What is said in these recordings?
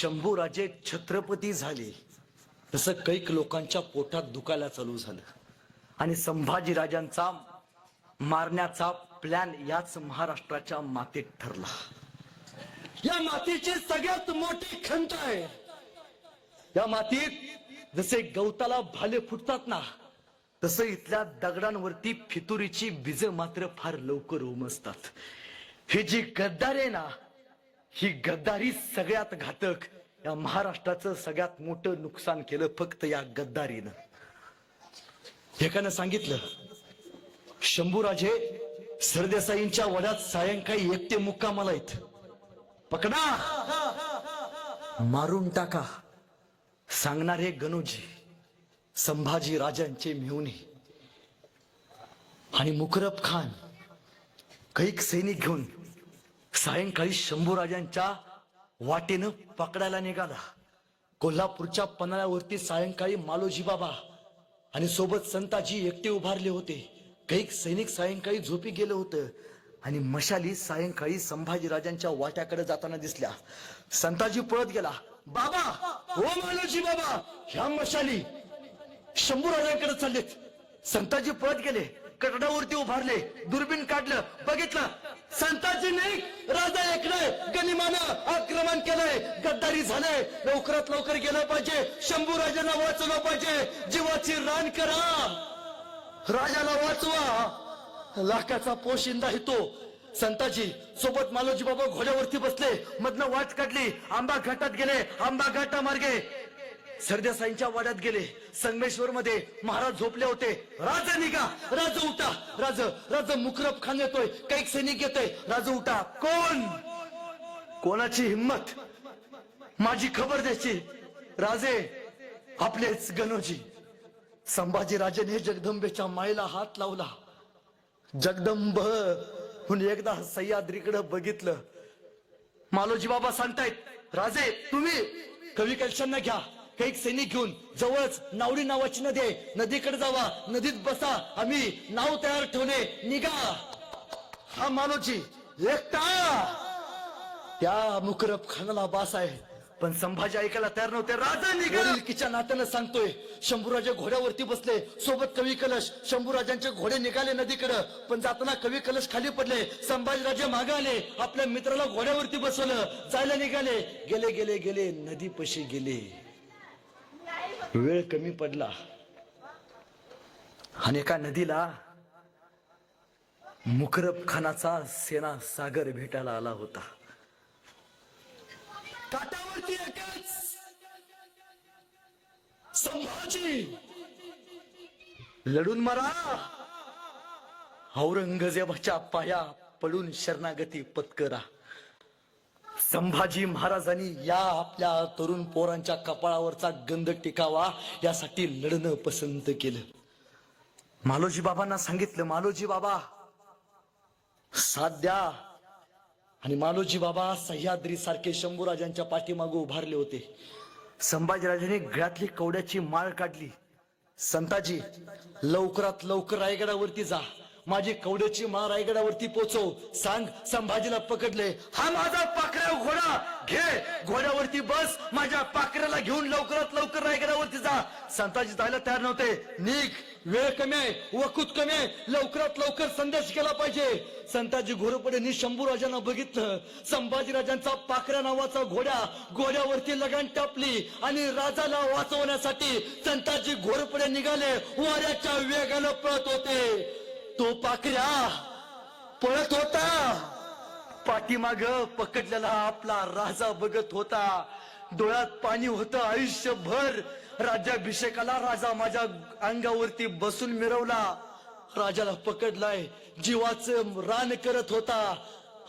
शंभूराजे छत्रपती झाले तसं कैक लोकांच्या पोटात दुखायला चालू झालं आणि संभाजीराजांचा मारण्याचा प्लॅन याच महाराष्ट्राच्या मातीत ठरला. या मातीची सगळ्यात मोठी खंत आहे. या मातीत जसे गवताला भाले फुटतात ना, तसं इथल्या दगडांवरती फितुरीची बीज मात्र फार लवकर उमसतात. ही जी गद्दारी आहे ना, ही गद्दारी सगळ्यात घातक. या महाराष्ट्राचं सगळ्यात मोठं नुकसान केलं फक्त या गद्दारीनं. एकानं सांगितलं, शंभूराजे सरदेसाईंच्या वड्यात सायंकाळी एकटे मुक्कामाला आहेत, पकडा मारून टाका. सांगणारे गणोजी, संभाजी राजांचे मेहुणे आणि मुकरब खान कैक सैनिक घेऊन सायंकाळी शंभूराजांच्या वाटेनं पकडायला निघाला. कोल्हापूरच्या पन्हाळ्यावरती सायंकाळी मालोजी बाबा आणि सोबत संताजी एकटे उभारले होते. कैक सैनिक सायंकाळी झोपी गेलं होतं आणि मशाली सायंकाळी संभाजीराजांच्या वाट्याकडे जाताना दिसल्या. संताजी पळत गेला, बाबा ओ मालोजी बाबा, ह्या मशाली शंभूराजांकडे चाललेत. संताजी पळत गेले, कटडावरती उभारले, दुर्बीण काढलं, बघितलं संताजी नाही, राजा ऐकलंय, गनिमानं आक्रमण केलंय, गद्दारी झालंय, लवकरात लवकर गेलं पाहिजे, शंभूराजांना वाचवलं पाहिजे, जीवाची रान करा, राजाला वाचवा. लाखाचा पोशिंदा येतो. संताजी सोबत मालोजी बाबा घोड्यावरती बसले, मधनं वाट काढली, आंबा घाटात गेले, आंबा घाटा मार्गे सरदेसाईंच्या वाड्यात गेले. संगमेश्वर मध्ये महाराज झोपले होते. राजा निघा, राजा उठा, राजा मुकरब खान येतोय, कैक सैनिक येतोय, राजा उठा. कोण? कोणाची हिम्मत माझी खबर द्यायची? राजे आपलेच गणोजी. संभाजीराजेने जगदंबेच्या मायेला हात लावला. जगदंब म्हणून एकदा सह्याद्रीकडे बघितलं. मालोजी बाबा सांगतायत, राजे तुम्ही कवी कलशांना घ्या, कैक सैनिक घेऊन जवळच नावडी नावाची नदी आहे, नदीकडे जावा, नदीत बसा, आम्ही नाव तयार ठेवले, निघा. हा मालोजी एकटा त्या मुकरब खानाला बास आहे, पण संभाजी ऐकायला तयार नव्हते. राजा निघालीच्या नात्यानं सांगतोय. शंभूराजे घोड्यावरती बसले, सोबत कवी कलश. शंभूराजांचे घोडे निघाले नदीकडे, पण जाताना कवी कलश खाली पडले. संभाजीराजे मागे आले, आपल्या मित्राला घोड्यावरती बसवलं, जायला निघाले. गेले गेले गेले नदीपाशी गेले. वेळ कमी पडला आणि एका नदीला मुकरब खानाचा सेना सागर भेटायला आला होता. काठावरती एकच संभाजी, लढून मारा, औरंगजेबाच्या पाया पडून शरणागती पत्करा. संभाजी महाराजांनी या आपल्या तरुण पोरांच्या कपाळावरचा गंध टिकावा यासाठी लढणं पसंत केलं. मालोजी बाबांना सांगितलं, मालोजी बाबा साथ द्या. आणि मालोजी बाबा सह्याद्री सारखे शंभूराजांच्या पाठीमागे उभारले होते. संभाजीराजांनी गळ्यातली कवड्याची माळ काढली. संताजी लवकरात लवकर रायगडावरती जा, माझी कवड्याची माळ रायगडावरती पोचव. सांग संभाजीला पकडले. हा माझा पाखऱ्या घोडा घे, घोड्यावरती बस, माझ्या पाखऱ्याला घेऊन लवकरात लवकर रायगडावरती जा. संताजी जायला तयार नव्हते. निघ, वेळ कमी आहे, वकूत कमी आहे, लवकरात लवकर संदेश केला पाहिजे. संताजी घोरपड्यांनी शंभूराजांना बघितलं. संभाजीराजांचा पाखऱ्या नावाचा घोड्यावरती लगान टापली आणि राजाला वाचवण्यासाठी संताजी घोरपडे निघाले. वाऱ्याच्या वेगानं पळत होते. तो पाखऱ्या पळत होता, पाठीमाग पकडलेला आपला राजा बघत होता. डोळ्यात पाणी होतं. आयुष्यभर राज्याभिषेकाला राजा माझ्या अंगावरती बसून मिरवला, राजाला पकडलाय, जीवाचं रान करत होता.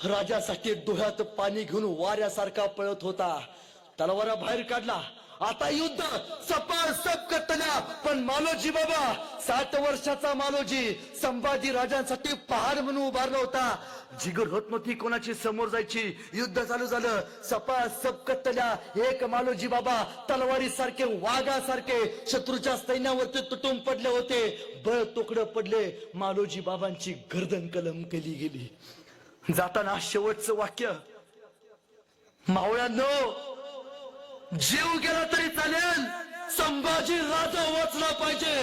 राजासाठी डोळ्यात पाणी घेऊन वाऱ्यासारखा पळत होता. तलवारा बाहेर काढला. आता युद्ध सपार सब कटल्या. पण मालोजी बाबा, 60 वर्षाचा मालोजी, संभाजी राजांसाठी पहाड म्हणून उभारला होता. जिगर होत नव्हती कोणाची समोर जायची. युद्ध चालू झालं. सपार सब कटल्या. एक मालोजी बाबा तलवारी सारखे, वाघासारखे शत्रूच्या सैन्यावरती तुटून पडले होते. बळ तोकडं पडले. मालोजी बाबांची गर्दन कलम केली गेली. जाताना शेवटचं वाक्य, मावळ्यांनो जीव गेला तरी चालेल, संभाजी राजा वाचला पाहिजे.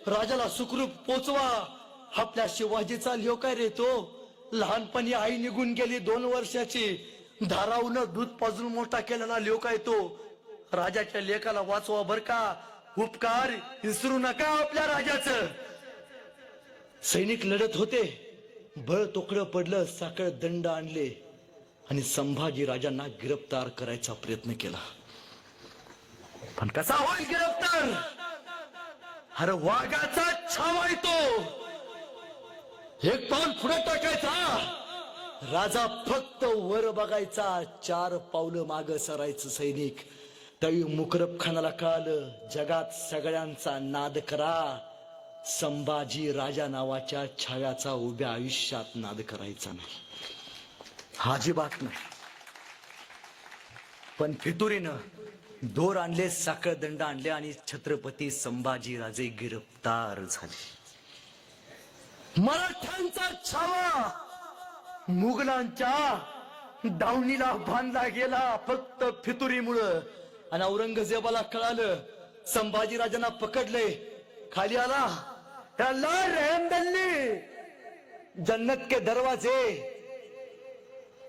राजाला सुखरूप पोचवा. आपल्या शिवाजीचा लिओ काय रे तो. लहानपणी आई निघून गेली 2 वर्षाची, धारावून दूध पाजून मोठा केलेला लिओ काय तो. राजाच्या लेकाला वाचवा बर का. उपकार विसरू नका आपल्या राजाचं. सैनिक लढत होते. बळ तोकडं पडलं, साखळ दंड आणले आणि संभाजी राजांना गिरफ्तार करायचा प्रयत्न केला. पण कसा होईल गिरफ्तार. अरे वाघाचा छावा येतो. एक पाऊल पुढे टाकायचा. राजा फक्त वर बघायचा. 4 पावलं माग सरायचं सैनिक. त्यावेळी मुकरब खानाला कळालं, जगात सगळ्यांचा नाद करा, संभाजी राजा नावाच्या छाव्याचा उभ्या आयुष्यात नाद करायचा नाही. अजिबात नाही. पण फितुरीनं दोर आणले, साखळ दंड आणले आणि छत्रपती संभाजी राजे गिरफ्तार झाले. मराठ्यांचा छावा मुघलांच्या दावणीला बांधला गेला फक्त फितुरीमुळं. आणि औरंगजेबाला कळालं, संभाजी राजांना पकडले, खाली आला, त्याला रहम दिल्ली, जन्नत के दरवाजे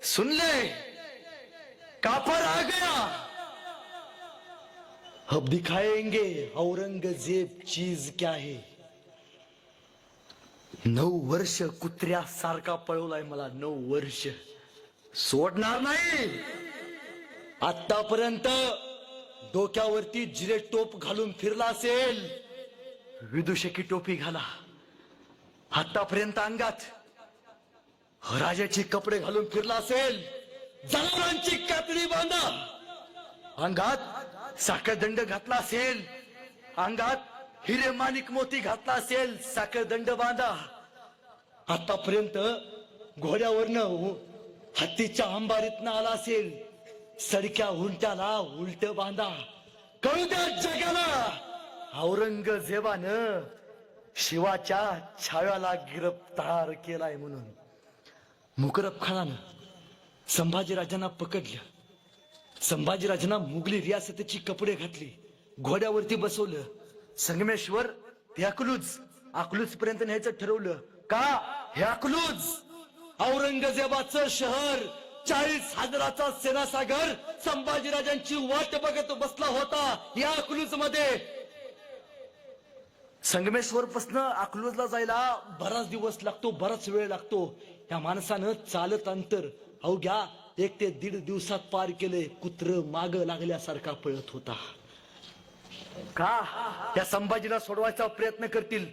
सुन ले, काफर आ गया, अब दिखाएंगे औरंगजेब चीज क्या है. 9 वर्ष कुत्र्यासारखा पळवलाय मला. 9 वर्ष सोडणार नाही. आतापर्यंत डोक्यावरती जिलेट टोप घालून फिरला असेल, विदूषकी टोपी घाला. आतापर्यंत अंगात राजाचे कपडे घालून फिरला असेल, जनावरांची कातडी बांधा. अंगात साखळदंड घातला असेल, अंगात हिरे माणिक मोती घातला असेल, साखळदंड बांधा. आतापर्यंत घोड्यावरनं हत्तीच्या अंबारीतनं आला असेल, सडक्या उलट्याला उलट बांधा. कळू द्या जगाला, औरंगजेबानं शिवाच्या छाव्याला गिरफ्तार केलाय म्हणून. मुकरब खानानं संभाजीराजांना पकडलं. संभाजीराजांना मुघली रियासतीची कपडे घातली, घोड्यावरती बसवलं. संगमेश्वर ते अकलूज पर्यंत न्यायचं ठरवलं. का हे अकलूज औरंगजेबाचं शहर, 40,000चा सेनासागर संभाजीराजांची वाट बघत बसला होता या अकलूज मध्ये. संगमेश्वर पासून अकलूजला जायला बराच दिवस लागतो, बराच वेळ लागतो. या माणसानं चालत अंतर अवघ्या 1 ते 1.5 दिवसात पार केले. कुत्र माग लागल्यासारखा पळत होता. का या संभाजीला सोडवायचा प्रयत्न करतील,